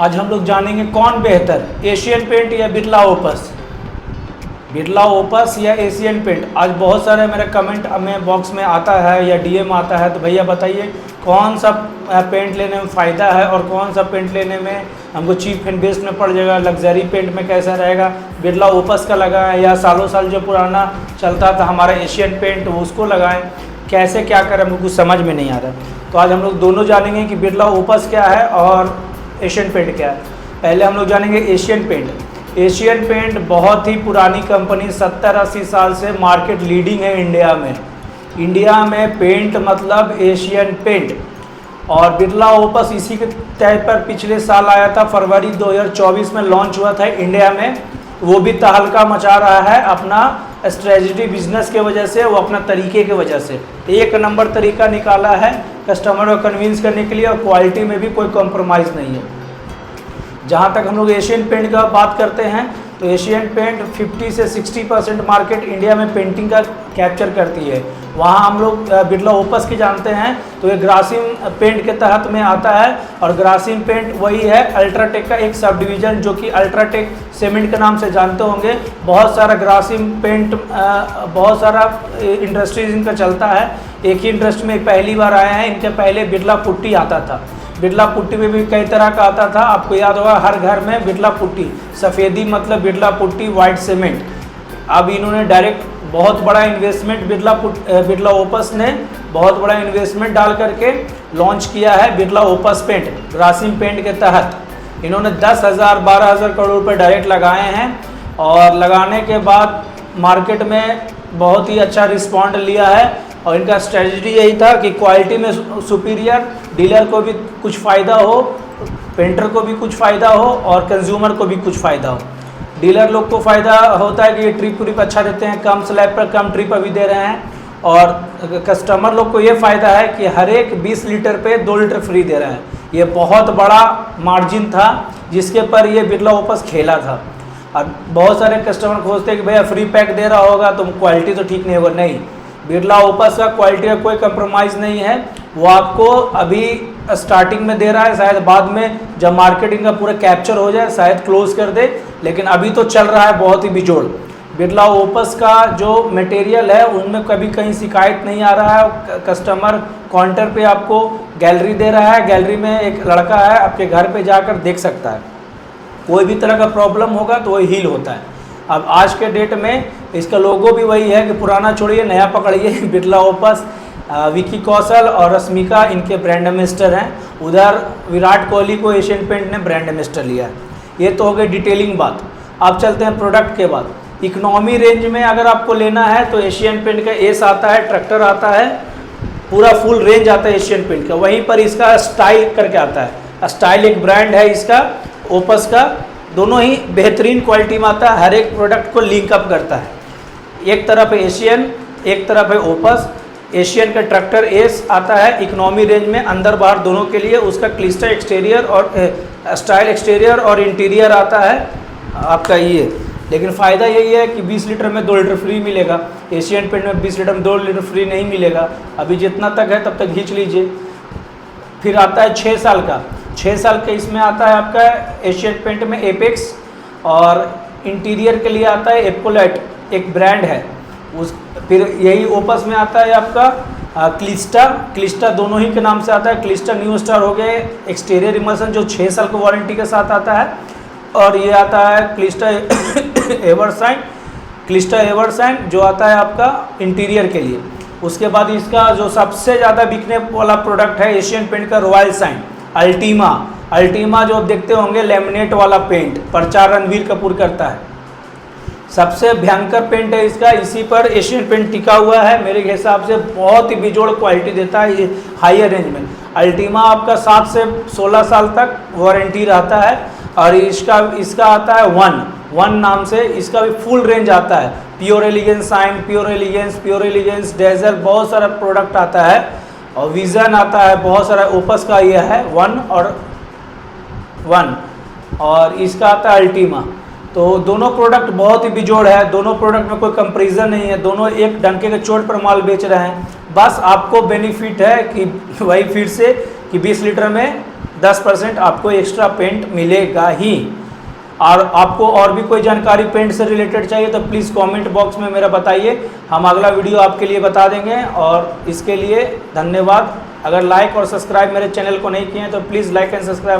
आज हम लोग जानेंगे कौन बेहतर, एशियन पेंट या बिरला ओपस। बिरला ओपस या एशियन पेंट। आज बहुत सारे मेरे कमेंट में बॉक्स में आता है या डीएम आता है, तो भैया बताइए कौन सा पेंट लेने में फ़ायदा है और कौन सा पेंट लेने में हमको चीप एंड बेस्ट में पड़ जाएगा, लग्जरी पेंट में कैसा रहेगा। बिरला ओपस का लगाएं या सालों साल जो पुराना चलता था हमारा एशियन पेंट उसको लगाएं, कैसे क्या करें हमको कुछ समझ में नहीं आ रहा। तो आज हम लोग दोनों जानेंगे कि बिरला ओपस क्या है और एशियन पेंट क्या है। पहले हम लोग जानेंगे एशियन पेंट। एशियन पेंट बहुत ही पुरानी कंपनी, 70-80 साल से मार्केट लीडिंग है इंडिया में। इंडिया में पेंट मतलब एशियन पेंट। और बिरला ओपस इसी के तहत पर पिछले साल आया था, फरवरी 2024 में लॉन्च हुआ था इंडिया में। वो भी तहलका मचा रहा है अपना स्ट्रेटजी बिजनेस के वजह से, वो अपना तरीके के वजह से एक नंबर तरीका निकाला है कस्टमर को कन्विंस करने के लिए, और क्वालिटी में भी कोई कॉम्प्रोमाइज़ नहीं है। जहाँ तक हम लोग एशियन पेंट का बात करते हैं तो एशियन पेंट 50 से 60% मार्केट इंडिया में पेंटिंग का कैप्चर करती है। वहाँ हम लोग बिरला ओपस की जानते हैं तो ये ग्रासिम पेंट के तहत में आता है, और ग्रासिम पेंट वही है अल्ट्राटेक का एक सब डिवीज़न, जो कि अल्ट्राटेक सीमेंट के नाम से जानते होंगे। बहुत सारा ग्रासिम पेंट बहुत सारा इंडस्ट्रीज इनका चलता है। एक ही इंडस्ट्री में पहली बार आए हैं, इनके पहले बिरला पुट्टी आता था। बिरला पुट्टी में भी कई तरह का आता था, आपको याद होगा हर घर में बिरला पुट्टी, सफ़ेदी मतलब बिरला पुट्टी, वाइट सीमेंट। अब इन्होंने डायरेक्ट बहुत बड़ा इन्वेस्टमेंट बिरला ओपस ने बहुत बड़ा इन्वेस्टमेंट डाल करके लॉन्च किया है Birla Opus paint. Grasim paint के तहत इन्होंने 10,000-12,000 करोड़ रुपये डायरेक्ट लगाए हैं, और लगाने के बाद मार्केट में बहुत ही अच्छा रिस्पॉन्ड लिया है। और इनका स्ट्रेटजी यही था कि क्वालिटी में सुपीरियर, डीलर को भी कुछ फ़ायदा हो, पेंटर को भी कुछ फ़ायदा हो, और कंज्यूमर को भी कुछ फ़ायदा हो। डीलर लोग को फ़ायदा होता है कि ये ट्रिप अच्छा देते हैं, कम स्लैब पर कम ट्रिप अभी दे रहे हैं, और कस्टमर लोग को ये फ़ायदा है कि हर एक 20 लीटर पे 2 लीटर फ्री दे रहे हैं। ये बहुत बड़ा मार्जिन था जिसके पर ये बिरला ओपस खेला था। और बहुत सारे कस्टमर खोजते हैं कि भैया फ्री पैक दे रहा होगा तो क्वालिटी तो ठीक नहीं होगा। नहीं, बिरला ओपस का क्वालिटी का कोई कंप्रोमाइज़ नहीं है। वो आपको अभी स्टार्टिंग में दे रहा है, शायद बाद में जब मार्केटिंग का पूरा कैप्चर हो जाए शायद क्लोज कर दे, लेकिन अभी तो चल रहा है बहुत ही बिजोड़। बिरला ओपस का जो मटेरियल है उनमें कभी कहीं शिकायत नहीं आ रहा है। कस्टमर काउंटर पे आपको गैलरी दे रहा है, गैलरी में एक लड़का है, आपके घर पे जाकर देख सकता है। कोई भी तरह का प्रॉब्लम होगा तो वो हील होता है। अब आज के डेट में इसका लोगो भी वही है कि पुराना छोड़िए नया पकड़िए। बिरला ओपस, विकी कौशल और रश्मिका इनके ब्रांड एम्बेसडर हैं। उधर विराट कोहली को एशियन पेंट ने ब्रांड एम्बेसडर लिया है। ये तो हो गई डिटेलिंग बात। अब चलते हैं प्रोडक्ट के बाद। इकोनॉमी रेंज में अगर आपको लेना है तो एशियन पेंट का एस आता है, ट्रैक्टर आता है, पूरा फुल रेंज आता है एशियन पेंट का। वहीं पर इसका स्टाइल करके आता है, स्टाइल एक ब्रांड है इसका ओपस का। दोनों ही बेहतरीन क्वालिटी में आता है, हर एक प्रोडक्ट को लिंक अप करता है। एक तरफ है एशियन, एक तरफ है ओपस। एशियन का ट्रैक्टर एस आता है इकोनॉमी रेंज में, अंदर बाहर दोनों के लिए। उसका क्लिस्टर एक्सटीरियर और स्टाइल एक्सटीरियर और इंटीरियर आता है आपका ये। लेकिन फ़ायदा यही है कि 20 लीटर में 2 लीटर फ्री मिलेगा। एशियन पेंट में 20 लीटर में 2 लीटर फ्री नहीं मिलेगा। अभी जितना तक है तब तक खींच लीजिए। फिर आता है 6 साल का। 6 साल के इसमें आता है आपका एशियन पेंट में एपेक्स, और इंटीरियर के लिए आता है एपोलाइट, एक ब्रांड है उस। फिर यही ओपस में आता है आपका क्लिस्टा दोनों ही के नाम से आता है। क्लिस्टा न्यू स्टार हो गए एक्सटीरियर इमल्सन जो 6 साल को वारंटी के साथ आता है, और ये आता है क्लिस्टा एवरसाइन जो आता है आपका इंटीरियर के लिए। उसके बाद इसका जो सबसे ज़्यादा बिकने वाला प्रोडक्ट है एशियन पेंट का रॉयल साइन अल्टीमा जो देखते होंगे लेमिनेट वाला पेंट, प्रचार रणवीर कपूर करता है। सबसे भयंकर पेंट है इसका, इसी पर एशियन पेंट टिका हुआ है। मेरे हिसाब से बहुत ही बेजोड़ क्वालिटी देता है ये हायर रेंज में। अल्टीमा आपका 7 से 16 साल तक वारंटी रहता है, और इसका आता है वन नाम से। इसका भी फुल रेंज आता है, pure elegance sign, pure elegance desire, बहुत सारा प्रोडक्ट आता है। और विज़न आता है, बहुत सारा। ओपस का ये है वन, और इसका आता है अल्टीमा। तो दोनों प्रोडक्ट बहुत ही बिजोड़ है, दोनों प्रोडक्ट में कोई कंपैरिजन नहीं है, दोनों एक डंके के चोट पर माल बेच रहे हैं। बस आपको बेनिफिट है कि वही फिर से कि 20 लीटर में 10% आपको एक्स्ट्रा पेंट मिलेगा ही। और आपको और भी कोई जानकारी पेंट से रिलेटेड चाहिए तो प्लीज़ कमेंट बॉक्स में मेरा बताइए, हम अगला वीडियो आपके लिए बता देंगे। और इसके लिए धन्यवाद। अगर लाइक और सब्सक्राइब मेरे चैनल को नहीं किए हैं तो प्लीज़ लाइक एंड सब्सक्राइब।